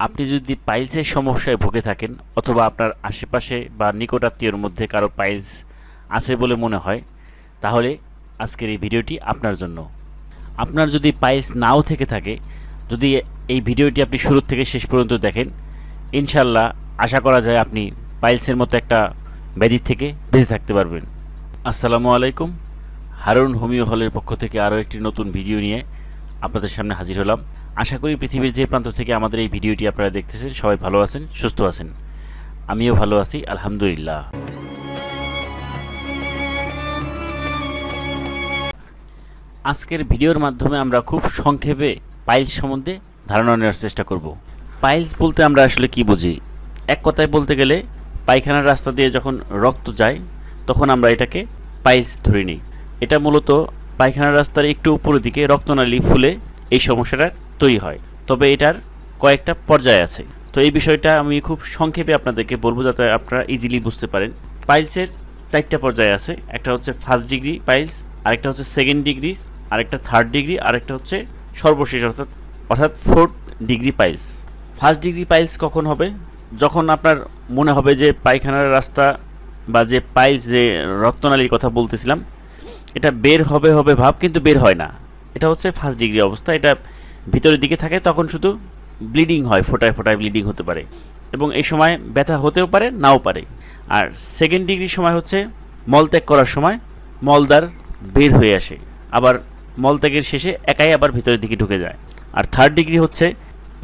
আপনি যদি পাইলসের সমস্যায় ভুগে থাকেন অথবা আপনার আশেপাশে বা নিকটাত্মীয়র মধ্যে কারো পাইলস আছে বলে মনে হয়, তাহলে আজকের এই ভিডিওটি আপনার জন্য। আপনার যদি পাইলস নাও থেকে থাকে, যদি এই ভিডিওটি আপনি শুরু থেকে শেষ পর্যন্ত দেখেন, ইনশাল্লাহ আশা করা যায় আপনি পাইলসের মতো একটা ব্যাধি থেকে বেঁচে থাকতে পারবেন। আসসালামু আলাইকুম। হারুন হোমিও হলের পক্ষ থেকে আরও একটি নতুন ভিডিও নিয়ে আপনাদের সামনে হাজির হলাম। আশা করি পৃথিবীর যে প্রান্ত থেকে আমাদের এই ভিডিওটি আপনারা দেখতেছেন সবাই ভালো আছেন, সুস্থ আছেন। আমিও ভালো আছি, আলহামদুলিল্লাহ। আজকের ভিডিওর মাধ্যমে আমরা খুব সংক্ষেপে পাইলস সম্বন্ধে ধারণা নেওয়ার চেষ্টা করব। পাইলস বলতে আমরা আসলে কি বুঝি? এক কথায় বলতে গেলে পায়খানার রাস্তা দিয়ে যখন রক্ত যায় তখন আমরা এটাকে পাইলস ধরে নিই। এটা মূলত পায়খানার রাস্তার একটু উপরের দিকে রক্তনালী ফুলে এই সমস্যাটা তৈরি হয়। তবে এটার কয়েকটা পর্যায় আছে। তো এই বিষয়টা আমি খুব সংক্ষেপে আপনাদেরকে বলবো যাতে আপনারা ইজিলি বুঝতে পারেন। পাইলসের 4টা পর্যায় আছে। একটা হচ্ছে ফার্স্ট ডিগ্রি পাইলস, আরেকটা হচ্ছে সেকেন্ড ডিগ্রি, আরেকটা থার্ড ডিগ্রি, আরেকটা হচ্ছে সর্বশেষ অর্থাৎ 4th degree piles. First degree piles কখন হবে? যখন আপনার মনে হবে যে পায়খানার রাস্তা বা যে পাইলস, যে রক্তনালীর কথা বলতেছিলাম, এটা বের হবে ভাব কিন্তু বের হয় না। এটা হচ্ছে ফার্স্ট ডিগ্রি অবস্থা। এটা ভিতরের দিকে থাকে, তখন শুধু ব্লিডিং হয়, ফোটায় ফোটায় ব্লিডিং হতে পারে এবং এই সময় ব্যথা হতেও পারে, নাও পারে। আর সেকেন্ড ডিগ্রির সময় হচ্ছে মলত্যাগ করার সময় মলদ্বার বের হয়ে আসে, আবার মলত্যাগের শেষে একাই আবার ভিতরের দিকে ঢুকে যায়। আর থার্ড ডিগ্রি হচ্ছে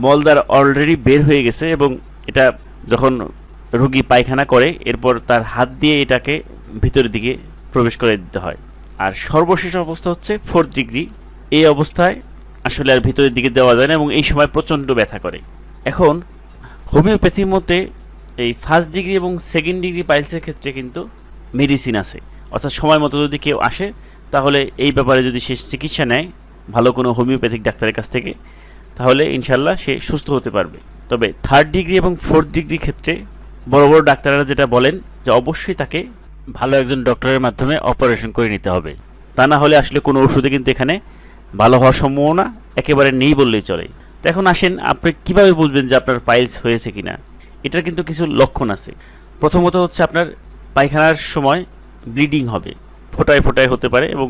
মলদ্বার অলরেডি বের হয়ে গেছে এবং এটা যখন রোগী পায়খানা করে এরপর তার হাত দিয়ে এটাকে ভিতরের দিকে প্রবেশ করে দিতে হয়। আর সর্বশেষ অবস্থা হচ্ছে 4th ডিগ্রি। এই অবস্থায় আসলে আর ভিতরের দিকে দেওয়া যায় না এবং এই সময় প্রচণ্ড ব্যথা করে। এখন হোমিওপ্যাথির মতে এই ফার্স্ট ডিগ্রি এবং সেকেন্ড ডিগ্রি পাইলসের ক্ষেত্রে কিন্তু মেডিসিন আছে, অর্থাৎ সময় মতো যদি কেউ আসে তাহলে এই ব্যাপারে যদি সে চিকিৎসা নেয় ভালো কোনো হোমিওপ্যাথিক ডাক্তারের কাছ থেকে, তাহলে ইনশাল্লাহ সে সুস্থ হতে পারবে। তবে থার্ড ডিগ্রি এবং 4th ডিগ্রির ক্ষেত্রে বড় বড় ডাক্তাররা যেটা বলেন যে অবশ্যই তাকে ভালো একজন ডক্টরের মাধ্যমে অপারেশন করে নিতে হবে। তা না হলে আসলে কোনো ওষুধে কিন্তু এখানে ভালো হওয়ার সম্ভাবনা একেবারে নেই বললেই চলে। তো এখন আসেন, আপনি কীভাবে বুঝবেন যে আপনার পাইলস হয়েছে কিনা? এটার কিন্তু কিছু লক্ষণ আছে। প্রথমত হচ্ছে আপনার পায়খানার সময় ব্লিডিং হবে, ফোটায় ফোটায় হতে পারে এবং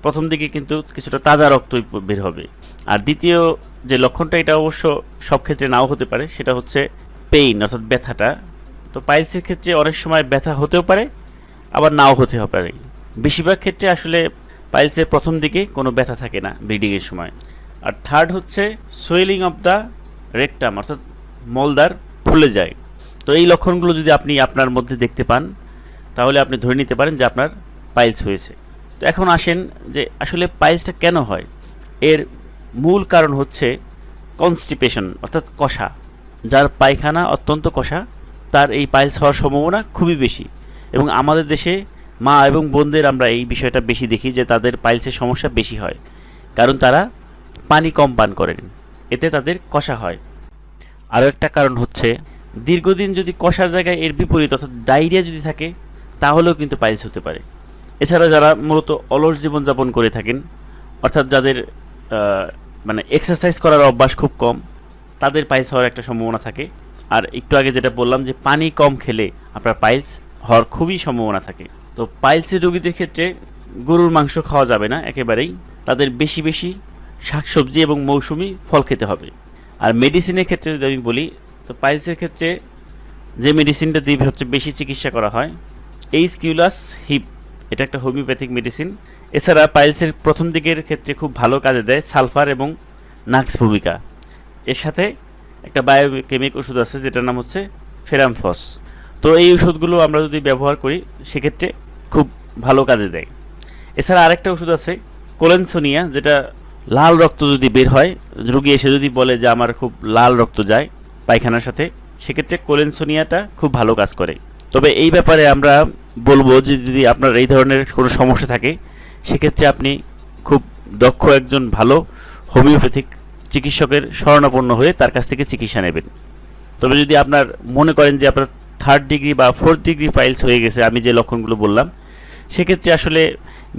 প্রথম দিকে কিন্তু কিছুটা তাজা রক্ত বের হবে। আর দ্বিতীয় যে লক্ষণটা, এটা অবশ্য সব ক্ষেত্রে নাও হতে পারে, সেটা হচ্ছে পেইন অর্থাৎ ব্যথাটা। তো পাইলসের ক্ষেত্রে অনেক সময় ব্যথা হতেও পারে, আবার নাও হতে পারে। বেশিরভাগ ক্ষেত্রে আসলে পাইলসের প্রথম দিকে কোনো ব্যথা থাকে না ব্লিডিংয়ের সময়। আর থার্ড হচ্ছে সোয়েলিং অফ দ্য রেকটাম, অর্থাৎ মলদ্বার ফুলে যায়। তো এই লক্ষণগুলো যদি আপনি আপনার মধ্যে দেখতে পান তাহলে আপনি ধরে নিতে পারেন যে আপনার পাইলস হয়েছে। তো এখন আসেন যে আসলে পাইলসটা কেন হয়। এর মূল কারণ হচ্ছে কনস্টিপেশন অর্থাৎ কষা। যার পায়খানা অত্যন্ত কষা তার এই পাইলস হওয়ার সম্ভাবনা খুবই বেশি। এবং আমাদের দেশে মা এবং বোনদের আমরা এই বিষয়টা বেশি দেখি যে তাদের পাইলসের সমস্যা বেশি হয়, কারণ তারা পানি কম পান করেন, এতে তাদের কষা হয়। আরও একটা কারণ হচ্ছে দীর্ঘদিন যদি কষার জায়গায় এর বিপরীত অর্থাৎ ডায়রিয়া যদি থাকে তাহলেও কিন্তু পাইলস হতে পারে। এছাড়া যারা মূলত অলস জীবনযাপন করে থাকেন, অর্থাৎ যাদের মানে এক্সারসাইজ করার অভ্যাস খুব কম, তাদের পাইলস হওয়ার একটা সম্ভাবনা থাকে। আর একটু আগে যেটা বললাম যে পানি কম খেলে আপনার পাইলস হওয়ার খুবই সম্ভাবনা থাকে। তো পাইলসের রোগীদের ক্ষেত্রে গরুর মাংস খাওয়া যাবে না একেবারেই, তাদের বেশি বেশি শাকসবজি এবং মৌসুমি ফল খেতে হবে। আর মেডিসিনের ক্ষেত্রে যদি আমি বলি, তো পাইলসের ক্ষেত্রে যে মেডিসিনটা দিয়ে হচ্ছে বেশি চিকিৎসা করা হয় এইচকিউলাস হিপ, এটা একটা হোমিওপ্যাথিক মেডিসিন। এছাড়া পাইলসের প্রথম দিকের ক্ষেত্রে খুব ভালো কাজে দেয় সালফার এবং নাক্স ভূমিকা। এর সাথে একটা বায়োকেমিক ওষুধ আছে যেটার নাম হচ্ছে ফেরামফস। তো এই ওষুধগুলো আমরা যদি ব্যবহার করি সেক্ষেত্রে খুব ভালো কাজে দেয়। এছাড়া আরেকটা ওষুধ আছে কোলেনসোনিয়া, যেটা লাল রক্ত যদি বের হয়, রোগী এসে যদি বলে যে আমার খুব লাল রক্ত যায় পায়খানার সাথে, সেক্ষেত্রে কোলেনসোনিয়াটা খুব ভালো কাজ করে। তবে এই ব্যাপারে আমরা বলবো যে যদি আপনার এই ধরনের কোনো সমস্যা থাকে সেক্ষেত্রে আপনি খুব দক্ষ একজন ভালো হোমিওপ্যাথিক চিকিৎসকের শরণাপন্ন হয়ে তার কাছ থেকে চিকিৎসা নেবেন। তবে যদি আপনার মনে করেন যে আপনার থার্ড ডিগ্রি বা 4th ডিগ্রি পাইলস হয়ে গেছে আমি যে লক্ষণগুলো বললাম, সেক্ষেত্রে আসলে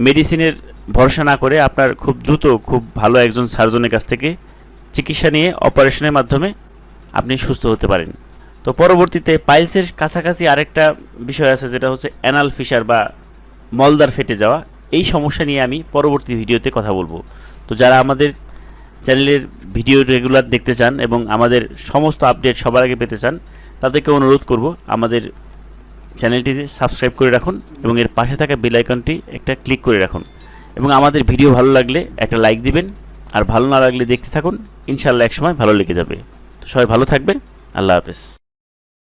মেডিসিনের ভরসা না করে আপনার খুব দ্রুত খুব ভালো একজন সার্জনের কাছ থেকে চিকিৎসা নিয়ে অপারেশনের মাধ্যমে আপনি সুস্থ হতে পারেন। তো পরবর্তীতে পাইলসের কাছাকাছি আরেকটা বিষয় আছে, যেটা হচ্ছে অ্যানাল ফিশার বা মলদ্বার ফেটে যাওয়া। এই সমস্যা নিয়ে আমি পরবর্তী ভিডিওতে কথা বলবো। তো যারা আমাদের চ্যানেলের ভিডিও রেগুলার দেখতে চান এবং আমাদের সমস্ত আপডেট সবার আগে পেতে চান, তাদেরকে অনুরোধ করব আমাদের চ্যানেলটিতে সাবস্ক্রাইব করে রাখুন এবং এর পাশে থাকা বেল আইকনটি একটা ক্লিক করে রাখুন, এবং আমাদের ভিডিও ভালো লাগলে একটা লাইক দিবেন, আর ভালো না লাগলে দেখতে থাকুন, ইনশাআল্লাহ একসময় ভালো লেগে যাবে। তো সবাই ভালো থাকবেন। আল্লাহ হাফেজ।